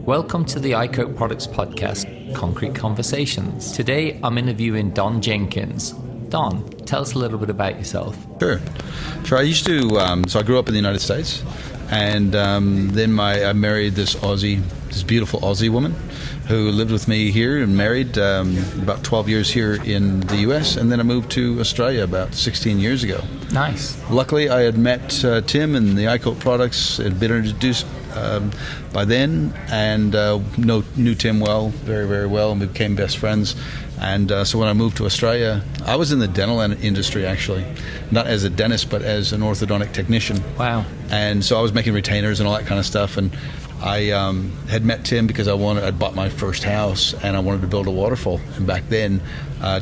Welcome to the iCoat Products Podcast, Concrete Conversations. Today, I'm interviewing Don Jenkins. Don, tell us a little bit about yourself. Sure. I used to, so I grew up in the United States, and then I married this beautiful Aussie woman who lived with me here and married about 12 years here in the U.S., and then I moved to Australia about 16 years ago. Nice. Luckily, I had met Tim and the iCoat products, had been introduced by then, and knew Tim well, very, very well, and we became best friends. And so when I moved to Australia, I was in the dental industry, actually, not as a dentist, but as an orthodontic technician. Wow. And so I was making retainers and all that kind of stuff, and I had met Tim because I'd bought my first house and I wanted to build a waterfall. And back then,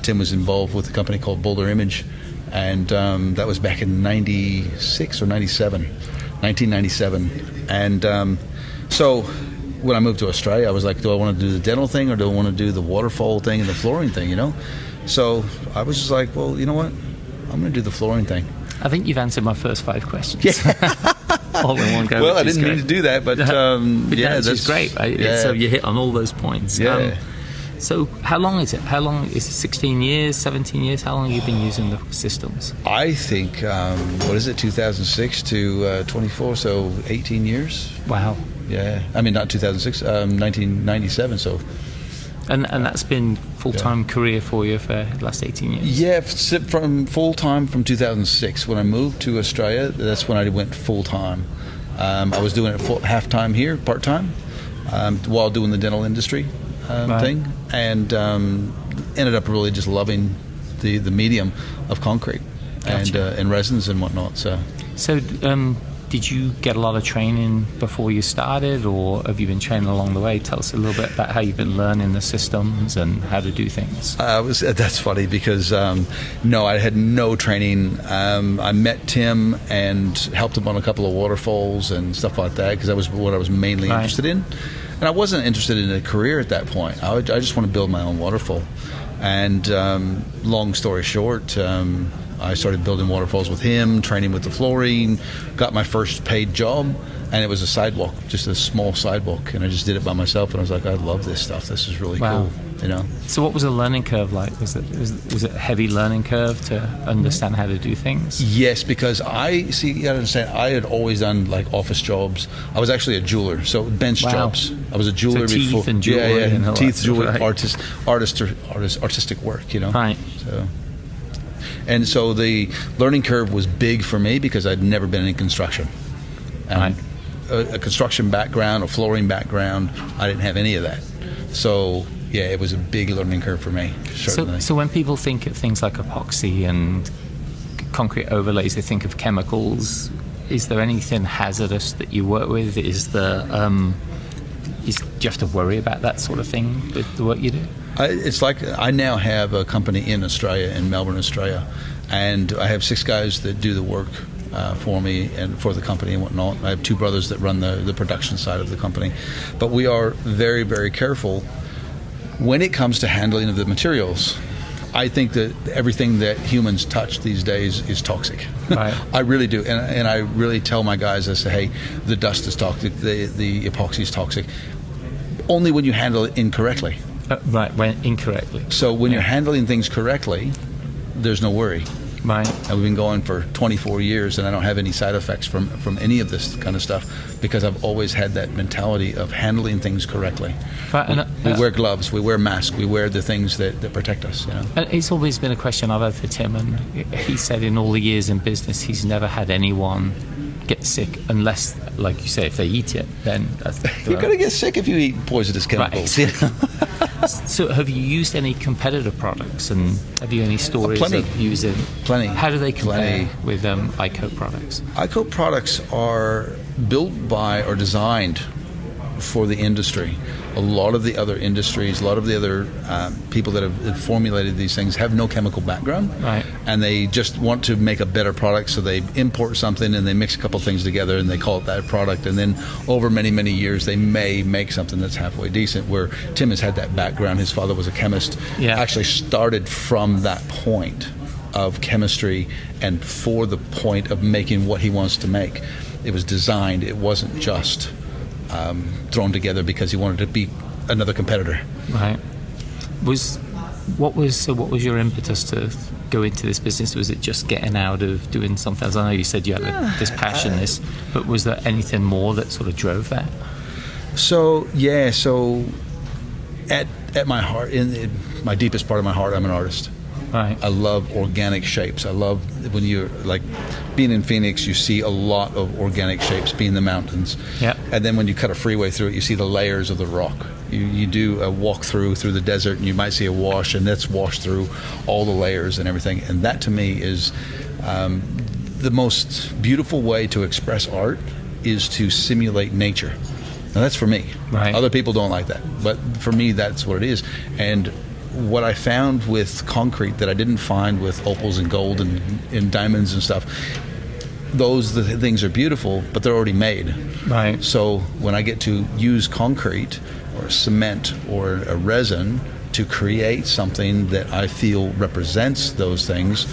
Tim was involved with a company called Boulder Image, and that was back in 96 or 97, 1997. And so when I moved to Australia, I was like, do I want to do the dental thing or do I want to do the waterfall thing and the flooring thing, you know? So I was just like, well, you know what? I'm going to do the flooring thing. I think you've answered my first 5 questions. Yeah. All in one go. Well, I didn't mean to do that, but yeah, that's great. Right? Yeah. So you hit on all those points. Yeah. So how long is it? How long is it? 16 years, 17 years? How long have you been using the systems? I think, 2006 to 24, so 18 years. Wow. Yeah. I mean, not 2006, 1997, so. And that's been full-time career for you for the last 18 years? Yeah, from full-time from 2006. When I moved to Australia, that's when I went full-time. I was doing it half-time here, part-time, while doing the dental industry thing, and ended up really just loving the medium of concrete. Gotcha. and resins and whatnot. So did you get a lot of training before you started, or have you been training along the way? Tell us a little bit about how you've been learning the systems and how to do things. That's funny because, no, I had no training. I met Tim and helped him on a couple of waterfalls and stuff like that because that was what I was mainly interested in. And I wasn't interested in a career at that point. I just want to build my own waterfall. And long story short, I started building waterfalls with him, training with the flooring, got my first paid job, and it was a sidewalk, just a small sidewalk, and I just did it by myself, and I was like, I love this stuff. This is really cool, you know. So what was the learning curve like? Was it a heavy learning curve to understand how to do things? Yes, because you gotta understand, I had always done like office jobs. I was actually a jeweler, so bench jobs. I was a jeweler before. Teeth and jewelry. Yeah, teeth, jewelry, right. artistic work, you know. Right. And so the learning curve was big for me because I'd never been in construction. Right. A construction background, a flooring background, I didn't have any of that. So, yeah, it was a big learning curve for me, certainly. So when people think of things like epoxy and concrete overlays, they think of chemicals. Is there anything hazardous that you work with? Do you have to worry about that sort of thing with the work you do? It's like I now have a company in Australia, in Melbourne, Australia, and I have 6 guys that do the work for me and for the company and whatnot. I have 2 brothers that run the production side of the company. But we are very, very careful when it comes to handling of the materials. I think that everything that humans touch these days is toxic. Right. I really do. And I really tell my guys, I say, hey, the dust is toxic, the epoxy is toxic. Only when you handle it incorrectly. Right, when incorrectly. So when you're handling things correctly, there's no worry. Right. And we've been going for 24 years, and I don't have any side effects from any of this kind of stuff because I've always had that mentality of handling things correctly. Right, we wear gloves, we wear masks, we wear the things that protect us. You know. And it's always been a question I've had for Tim, and he said in all the years in business, he's never had anyone get sick unless, like you say, if they eat it, then you're going to get sick if you eat poisonous chemicals. Right. So have you used any competitor products, and have you any stories of using? Plenty. How do they compare with iCoat products? iCoat products are built by or designed for the industry. A lot of the other industries, a lot of the other people that have formulated these things have no chemical background, right? And they just want to make a better product, so they import something and they mix a couple things together and they call it that product, and then over many, many years they may make something that's halfway decent. Where Tim has had that background, his father was a chemist, actually started from that point of chemistry and for the point of making what he wants to make. It was designed, it wasn't just thrown together because he wanted to be another competitor. Right. What was your impetus to go into this business? Was it just getting out of doing something else? I know you said you had this passion, but was there anything more that sort of drove that? So at my heart, in my deepest part of my heart, I'm an artist. Right. I love organic shapes. I love when you're like being in Phoenix, you see a lot of organic shapes being the mountains. Yeah. And then when you cut a freeway through it, you see the layers of the rock. You do a walk through the desert, and you might see a wash, and that's washed through all the layers and everything. And that to me is the most beautiful way to express art is to simulate nature. Now that's for me. Right. Other people don't like that, but for me, that's what it is. And what I found with concrete that I didn't find with opals and gold and diamonds and stuff, the things are beautiful, but they're already made. Right. So when I get to use concrete or cement or a resin to create something that I feel represents those things,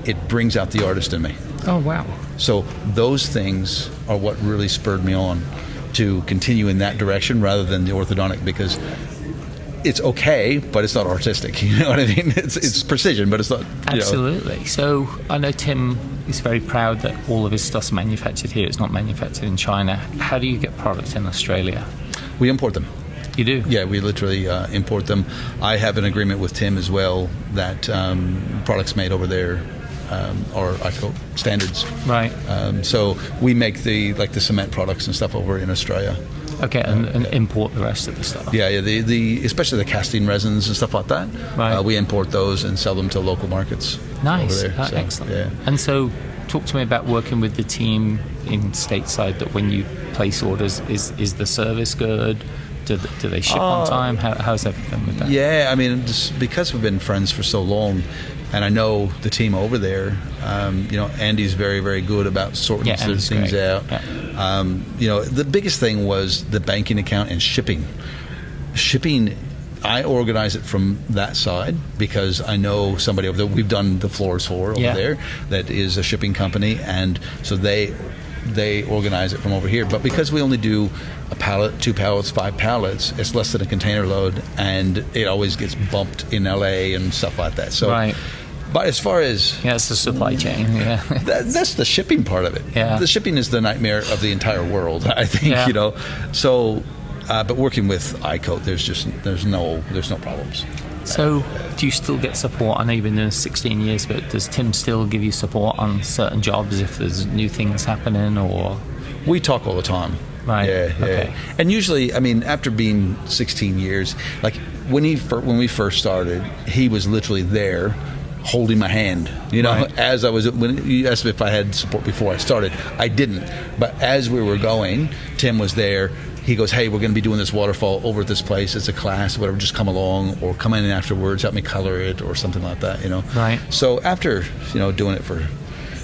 it brings out the artist in me. Oh, wow. So those things are what really spurred me on to continue in that direction rather than the orthodontic, because it's okay, but it's not artistic. You know what I mean? It's precision, but it's not. Absolutely. So I know Tim is very proud that all of his stuff's manufactured here. It's not manufactured in China. How do you get products in Australia? We import them. You do? Yeah, we literally import them. I have an agreement with Tim as well that products made over there are iCoat standards. Right. So we make the cement products and stuff over in Australia. Okay, and import the rest of the stuff. Yeah, the especially the casting resins and stuff like that. Right. We import those and sell them to local markets. Nice. Over there. So, excellent. Yeah. And so, talk to me about working with the team in stateside. That when you place orders, is the service good? Do they ship on time? How's everything with that? Yeah, I mean, just because we've been friends for so long, and I know the team over there. Andy's very, very good about sorting things great. Out. Yeah. The biggest thing was the banking account and shipping. Shipping, I organize it from that side because I know somebody over there. We've done the floors for over there that is a shipping company, and so they organize it from over here. But because we only do a pallet, 2 pallets, 5 pallets, it's less than a container load, and it always gets bumped in LA and stuff like that. So, right. But as far as it's the supply chain. Yeah, that's the shipping part of it. Yeah, the shipping is the nightmare of the entire world. I think. Yeah. So, but working with iCoat, there's no problems. So, do you still get support? I know you've been doing 16 years, but does Tim still give you support on certain jobs if there's new things happening, or? We talk all the time. Right. Yeah. Okay. And usually, I mean, after being 16 years, like when we first started, he was literally there, holding my hand. Right. As I was, when you asked me if I had support before I started, I didn't. But as we were going, Tim was there. He goes, hey, we're going to be doing this waterfall over at this place. It's a class, whatever. Just come along, or come in afterwards, help me color it, or something like that. Right. So after doing it for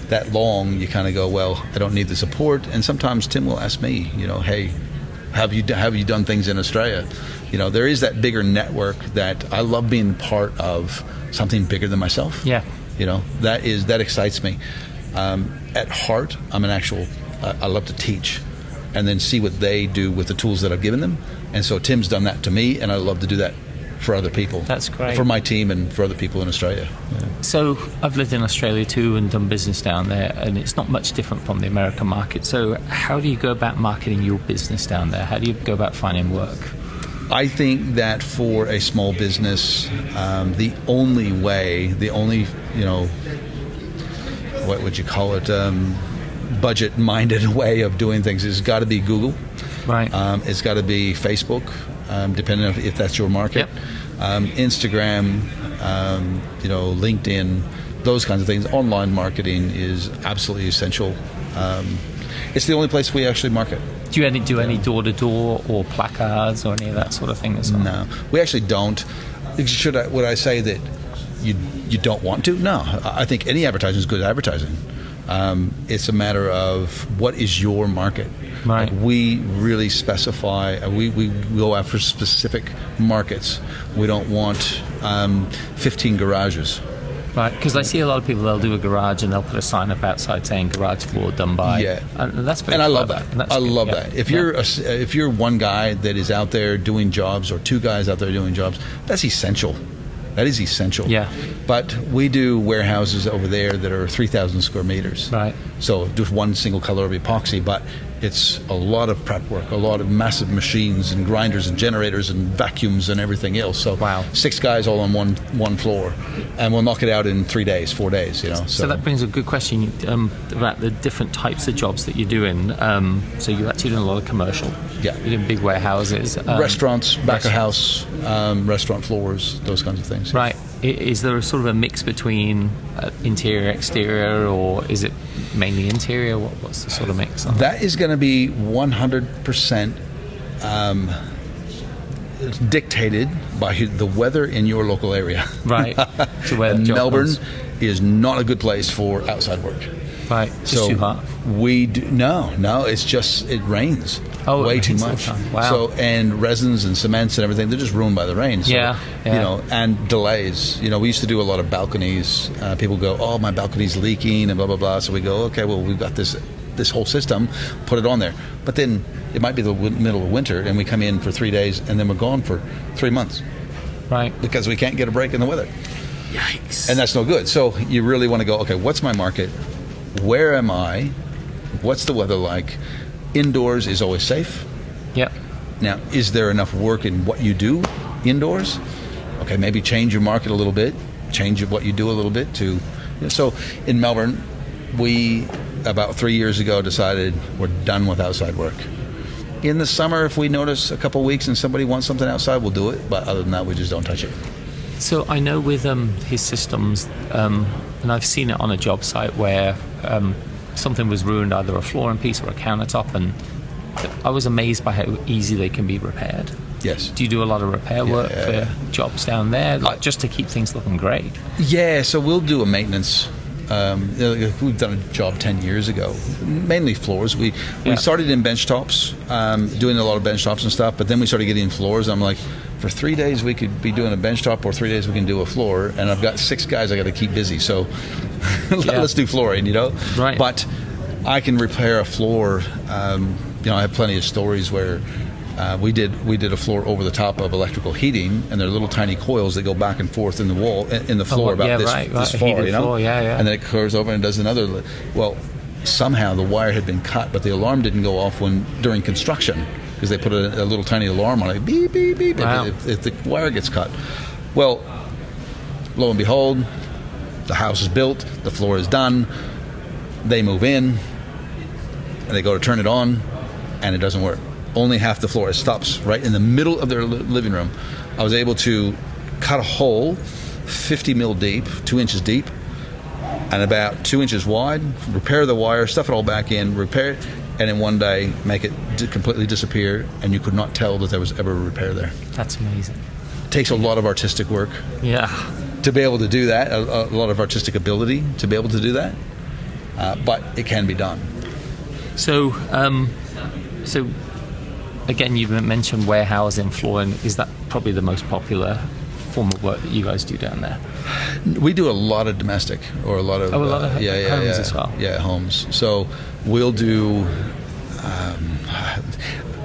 that long, you kind of go, well, I don't need the support. And sometimes Tim will ask me, hey, have you done things in Australia? There is that bigger network that I love being part of something bigger than myself. Yeah. That excites me. At heart, I'm I love to teach and then see what they do with the tools that I've given them. And so Tim's done that to me, and I love to do that for other people. That's great. For my team and for other people in Australia. Yeah. So I've lived in Australia too and done business down there, and it's not much different from the American market. So how do you go about marketing your business down there? How do you go about finding work? I think that for a small business, the only what would you call it, budget-minded way of doing things is got to be Google. Right. It's got to be Facebook, depending on if that's your market. Yep. Instagram, LinkedIn, those kinds of things. Online marketing is absolutely essential. It's the only place we actually market. Do you do any door-to-door or placards or any of that sort of thing as well? No, we actually don't. Would I say that you don't want to? No, I think any advertising is good advertising. It's a matter of what is your market. Right. Like we really specify. We go after specific markets. We don't want 15 garages. Right, because I see a lot of people, they'll do a garage and they'll put a sign up outside saying garage floor done by. Yeah. And that's pretty And I love clever. that. And that's I good, love yeah. that. If you're one guy that is out there doing jobs, or two guys out there doing jobs, that's essential. That is essential. Yeah. But we do warehouses over there that are 3,000 square meters. Right. So just one single color of epoxy, but it's a lot of prep work, a lot of massive machines and grinders and generators and vacuums and everything else. So wow. 6 guys all on one floor, and we'll knock it out in 3 days, 4 days. So that brings a good question about the different types of jobs that you're doing. So you're actually doing a lot of commercial. Yeah. You're doing big warehouses. Restaurants, back of house, restaurant floors, those kinds of things. Right. Is there a sort of a mix between interior, exterior, or is it mainly interior? What's the sort of mix on that? Is going to be 100% dictated by the weather in your local area. Right. So where Melbourne is not a good place for outside work. Right. Just too hot. No. It's just it rains. Oh, way it too rains much. all the time. Wow. So and resins and cements and everything, they're just ruined by the rain. So, yeah. You know, and delays. You know, we used to do a lot of balconies. People go, "Oh, my balcony's leaking," and blah blah blah. So we go, "Okay, well, we've got this whole system. Put it on there." But then it might be the middle of winter, and we come in for 3 days, and then we're gone for 3 months. Right. Because we can't get a break in the weather. Yikes. And that's no good. So you really want to go, okay, what's my market? Where am I? What's the weather like? Indoors is always safe. Yep. Now, is there enough work in what you do indoors? Okay, maybe change your market a little bit, change what you do a little bit to... You know, so in Melbourne, we, about 3 years ago, decided we're done with outside work. In the summer, if we notice a couple of weeks and somebody wants something outside, we'll do it. But other than that, we just don't touch it. So I know with his systems, and I've seen it on a job site where something was ruined, either a flooring piece or a countertop, and I was amazed by how easy they can be repaired. Yes. Do you do a lot of repair work for jobs down there, like just to keep things looking great? Yeah, so we'll do a maintenance. We've done a job 10 years ago, mainly floors. We started in bench tops, doing a lot of bench tops and stuff, but then we started getting floors. I'm like, for 3 days we could be doing a bench top, or 3 days we can do a floor, and I've got 6 guys I got to keep busy, so let's do flooring, you know? Right. But I can repair a floor. You know, I have plenty of stories where we did a floor over the top of electrical heating, and there are little tiny coils that go back and forth in the wall, in the floor, this far, you know? Floor, And then it curves over and does another. Well, somehow the wire had been cut, but the alarm didn't go off during construction, because they put a little tiny alarm on it, beep, beep, beep, wow. if the wire gets cut. Well, lo and behold, the house is built, the floor is done, they move in, and they go to turn it on, and it doesn't work. Only half the floor. It stops right in the middle of their living room. I was able to cut a hole 50 mil deep, 2 inches deep, and about 2 inches wide, repair the wire, stuff it all back in, repair it, and in one day make it completely disappear, and you could not tell that there was ever a repair there. That's amazing. It takes a lot of artistic work to be able to do that, a lot of artistic ability to be able to do that, but it can be done. So again, you've mentioned warehousing, flooring. Is that probably the most popular form of work that you guys do down there? We do a lot of domestic, or a lot of homes as well. Yeah, homes. So we'll do.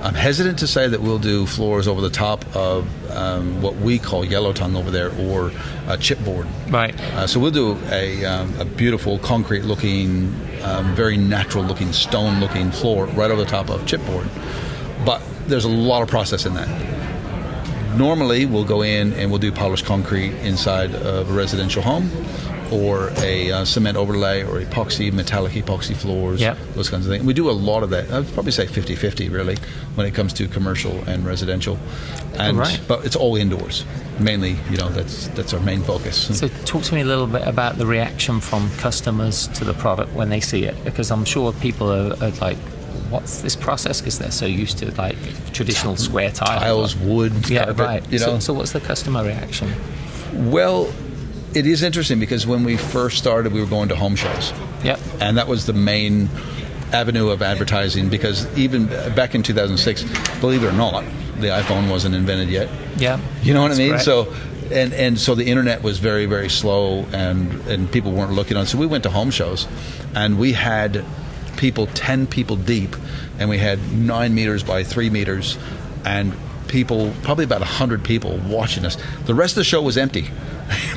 I'm hesitant to say that we'll do floors over the top of what we call yellow tongue over there, or chipboard. Right. So we'll do a beautiful concrete-looking, very natural-looking, stone-looking floor right over the top of chipboard. But there's a lot of process in that. Normally, we'll go in and we'll do polished concrete inside of a residential home, or a cement overlay, or epoxy, metallic epoxy floors, those kinds of things. We do a lot of that. I'd probably say 50-50, really, when it comes to commercial and residential. And but it's all indoors. Mainly, you know, that's our main focus. So talk to me a little bit about the reaction from customers to the product when they see it, because I'm sure people are like, what's this process? Because they're so used to like traditional square tiles, wood, carpet, right. You know. So what's the customer reaction? Well, it is interesting, because when we first started, we were going to home shows. Yep. And that was the main avenue of advertising, because even back in 2006, believe it or not, the iPhone wasn't invented yet. Yeah. You know what I mean? Correct. So And so the internet was very, very slow, and people weren't looking on it. So we went to home shows, and we had people, 10 people deep, and we had 9 meters by 3 meters, and people, probably about 100 people watching us. The rest of the show was empty.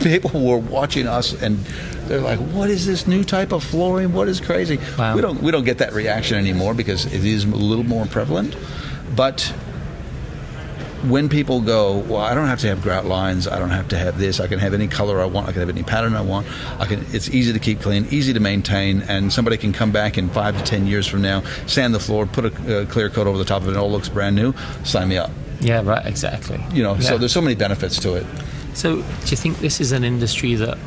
People were watching us, and they're like, "What is this new type of flooring? What is crazy?" Wow. We don't get that reaction anymore because it is a little more prevalent. But when people go, "Well, I don't have to have grout lines. I don't have to have this. I can have any color I want. I can have any pattern I want. It's easy to keep clean, easy to maintain, and somebody can come back in 5 to 10 years from now, sand the floor, put a clear coat over the top of it, and it all looks brand new. Sign me up." Yeah, right, exactly. So there's so many benefits to it. So do you think this is an industry that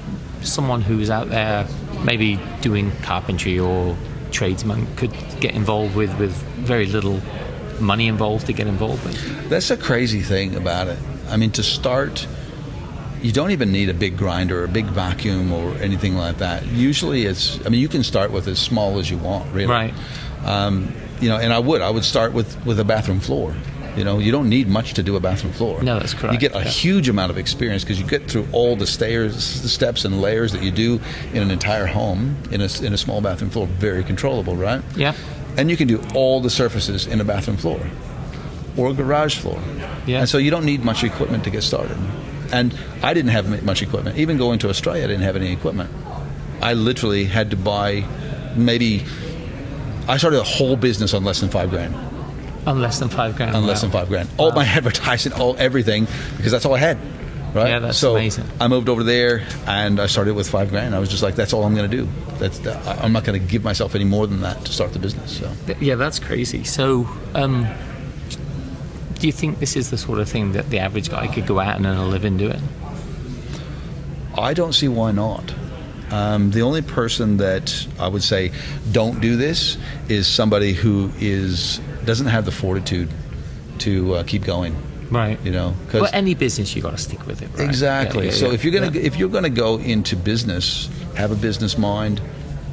someone who's out there maybe doing carpentry or tradesman could get involved with very little money involved to get involved with? That's a crazy thing about it. I mean, to start, you don't even need a big grinder or a big vacuum or anything like that. Usually you can start with as small as you want, really. Right. And I would start with a bathroom floor. You don't need much to do a bathroom floor. No, that's correct. You get a huge amount of experience because you get through all the steps and layers that you do in an entire home in a small bathroom floor. Very controllable, right? Yeah. And you can do all the surfaces in a bathroom floor or a garage floor. Yeah. And so you don't need much equipment to get started. And I didn't have much equipment. Even going to Australia, I didn't have any equipment. I literally had to buy I started a whole business on less than $5,000. On less than $5,000. On less than $5,000. All my advertising, everything, because that's all I had. Right? Yeah, that's amazing. I moved over there and I started with $5,000. I was just like, that's all I'm going to do. I'm not going to give myself any more than that to start the business. So. Yeah, that's crazy. So, do you think this is the sort of thing that the average guy could go out and earn a living doing? I don't see why not. The only person that I would say don't do this is somebody who doesn't have the fortitude to keep going. Right. Well, any business you got to stick with it. Right? Exactly. Yeah, so if you're gonna go into business, have a business mind,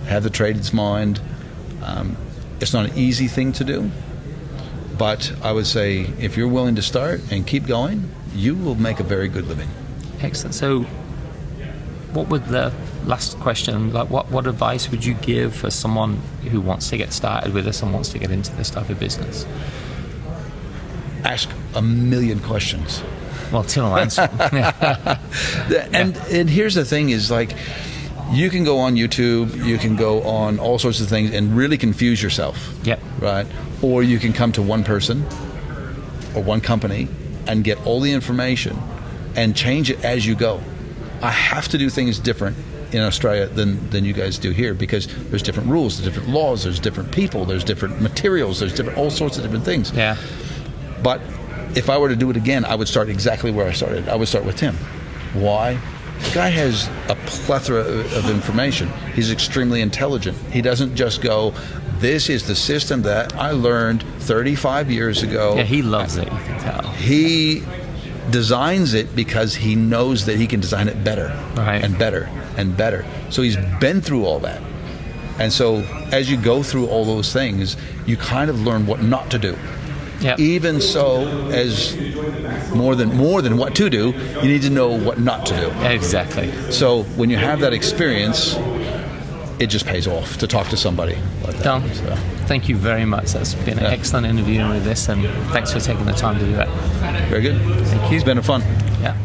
have the traders mind. It's not an easy thing to do, but I would say if you're willing to start and keep going, you will make a very good living. Excellent. So, what would the last question, like what advice would you give for someone who wants to get started with this and wants to get into this type of business? Ask a million questions. Well, till answer. And here's the thing is, like, you can go on YouTube, you can go on all sorts of things and really confuse yourself. Yep. Right? Or you can come to one person or one company and get all the information and change it as you go. I have to do things different in Australia than you guys do here because there's different rules, there's different laws, there's different people, there's different materials, there's all sorts of different things. Yeah. But if I were to do it again, I would start exactly where I started. I would start with Tim. Why? The guy has a plethora of information. He's extremely intelligent. He doesn't just go, this is the system that I learned 35 years ago. Yeah, he loves it, you can tell. He designs it because he knows that he can design it better and better and better. So he's been through all that. And so as you go through all those things, you kind of learn what not to do. Yep. Even so, as more than what to do, you need to know what not to do. Exactly. So when you have that experience, it just pays off to talk to somebody like that. Don, So, thank you very much. That's been an excellent interview with this, and thanks for taking the time to do that. very good. Thank you. It's been fun. Yeah.